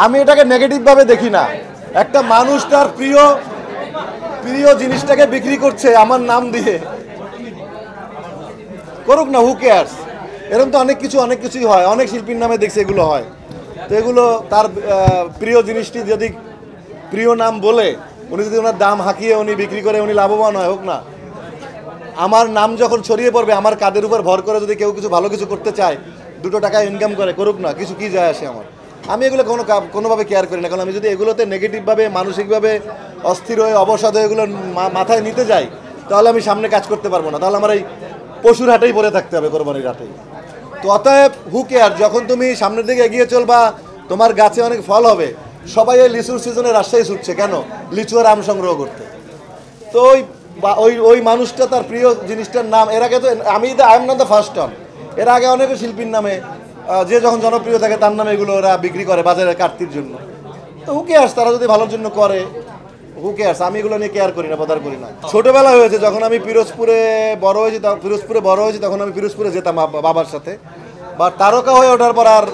আমি এটাকে নেগেটিভভাবে দেখি না। একটা মানুষ তার প্রিয় প্রিয় জিনিসটাকে বিক্রি করছে আমার নাম দিয়ে, করুক না, হু কেয়ার্স। এরকম তো অনেক কিছুই হয়, অনেক শিল্পীর নামে দেখছি এগুলো হয়। তো এগুলো তার প্রিয় জিনিসটি যদি প্রিয় নাম বলে উনি যদি ওনার দাম হাঁকিয়ে উনি বিক্রি করে উনি লাভবান হয়, হোক না। আমার নাম যখন ছড়িয়ে পড়বে, আমার কাঁধের উপর ভর করে যদি কেউ কিছু ভালো কিছু করতে চায়, 2 টাকা ইনকাম করে, করুক না, কিছু কি যায় আসে আমার। আমি এগুলো কোনোভাবে কেয়ার করি না, কারণ আমি যদি এগুলোতে নেগেটিভভাবে মানসিকভাবে অস্থির হয়ে অবসাদ হয়ে এগুলো মাথায় নিতে যাই, তাহলে আমি সামনে কাজ করতে পারবো না। তাহলে আমার এই পশুর হাটেই পড়ে থাকতে হবে, কোরবানির হাটেই। তো অতএব হু কেয়ার, যখন তুমি সামনের দিকে এগিয়ে চলবা, তোমার গাছে অনেক ফল হবে। সবাই এই লিচুর সিজনে রাজশাহী ছুটছে কেন? লিচু আর আম সংগ্রহ করতে। তো ওই মানুষটা তার প্রিয় জিনিসটার নাম, এর আগে তো I am not the first time, এর আগে অনেক শিল্পীর নামে যে যখন জনপ্রিয় থাকে তার নামে এগুলো ওরা বিক্রি করে বাজারে কাটতির জন্য। তো হু কেয়ার্স, তারা যদি ভালোর জন্য করে, হু কেয়ার্স। আমি এগুলো নিয়ে কেয়ার করি না, বদার করি না। ছোটোবেলা হয়েছে যখন আমি পিরোজপুরে বড় হয়েছি, তখন আমি পিরোজপুরে যেতাম বাবার সাথে। বা তারকা হয়ে ওঠার পর আর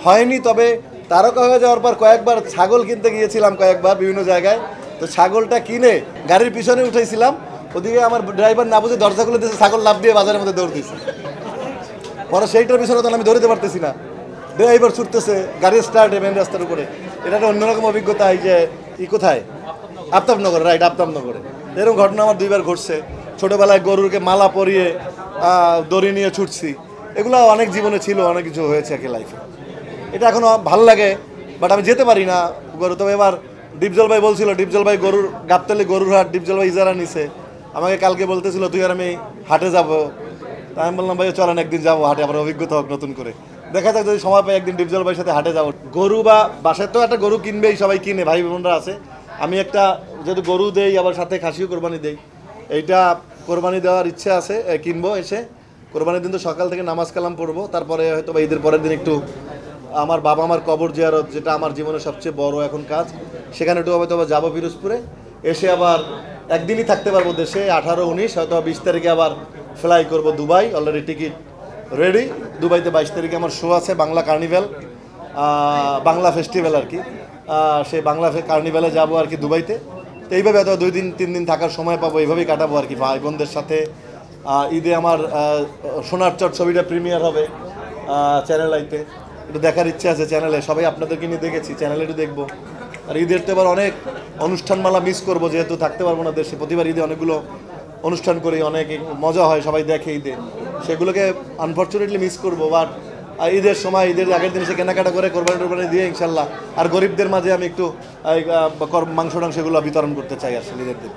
হয়নি। তবে তারকা হয়ে যাওয়ার পর কয়েকবার ছাগল কিনতে গিয়েছিলাম, কয়েকবার বিভিন্ন জায়গায়। তো ছাগলটা কিনে গাড়ির পিছনে উঠেছিলাম, ওদিকে আমার ড্রাইভার না বুঝে দরজা খুলে দিয়েছে, ছাগল লাফ দিয়ে বাজারের মধ্যে দৌড় দিয়েছে। পরে সেইটার পিছনে তখন আমি ধরতে পারতেছি না, ড্রাইভার ছুটতেছে, গাড়ির স্টার্ট মেন রাস্তার উপরে। এটা একটা অন্যরকম অভিজ্ঞতা। এই যে কোথায়, আফতাবনগর, রাইট, আফতাবনগরে এরকম ঘটনা আমার 2বার ঘটছে। ছোটোবেলায় গরুরকে মালা পরিয়ে দড়ি নিয়ে ছুটছি, এগুলো অনেক জীবনে ছিল, অনেক কিছু হয়েছে আর কি লাইফে। এটা এখনও ভালো লাগে, বাট আমি যেতে পারি না গরু। তবে এবার ডিপজল ভাই বলছিল, ডিপজল ভাই গরুর গাবতলি গরুর হাট, ডিপজল ভাই ইজারা নিছে। আমাকে কালকে বলতেছিল তুই আর আমি হাটে যাব। তা আমি বললাম ভাই চলেন একদিন যাবো হাটে, আবার অভিজ্ঞতা হোক নতুন করে। দেখা যাক যদি সময় পাই একদিন ডিপজল ভাইয়ের সাথে হাটে যাবো। গরু বা বাসায় তো একটা গরু কিনবেই, সবাই কিনে, ভাই বোনরা আছে। আমি একটা যেহেতু গরু দেই, আবার সাথে খাসিও কোরবানি দেই, এইটা কোরবানি দেওয়ার ইচ্ছে আছে, কিনবো এসে। কোরবানির দিন তো সকাল থেকে নামাজ কালাম পড়বো, তারপরে হয়তো বা ঈদের পরের দিন একটু আমার বাবা মার কবর জিয়ারত, যেটা আমার জীবনের সবচেয়ে বড় এখন কাজ, সেখানে একটু হয়তো যাবো পিরোজপুরে। এসে আবার একদিনই থাকতে পারবো দেশে, 18, 19, হয়তো 20 তারিখে আবার ফ্লাই করব দুবাই। Already ticket ready. দুবাইতে 22 তারিখে আমার শো আছে, বাংলা কার্নিভ্যাল, বাংলা ফেস্টিভ্যাল আর কি। সেই বাংলা কার্নিভ্যালে যাবো আর কি দুবাইতে। তো এইভাবে হয়তো 2-3 দিন থাকার সময় পাবো, এইভাবেই কাটাবো আর কি ভাই বোনদের সাথে। ঈদে আমার সোনার চট ছবিটা প্রিমিয়ার হবে চ্যানেল আইতে, একটু দেখার ইচ্ছে আছে চ্যানেলে। সবাই আপনাদেরকে নিয়ে দেখেছি, চ্যানেলে একটু দেখবো। আর ঈদের তো এবার অনেক অনুষ্ঠানমালা মিস করবো, যেহেতু থাকতে পারবো না দেশে। প্রতিবার ঈদে অনেকগুলো অনুষ্ঠান করি, অনেক মজা হয়, সবাই দেখে ঈদে, সেগুলোকে আনফর্চুনেটলি মিস করবো। বাট ঈদের সময়, ঈদের আগের দিন সে কেনাকাটা করে কোরবানি দিয়ে ইনশাল্লাহ আর গরিবদের মাঝে আমি একটু মাংস টাংস এগুলো বিতরণ করতে চাই আসলে ঈদের দিন।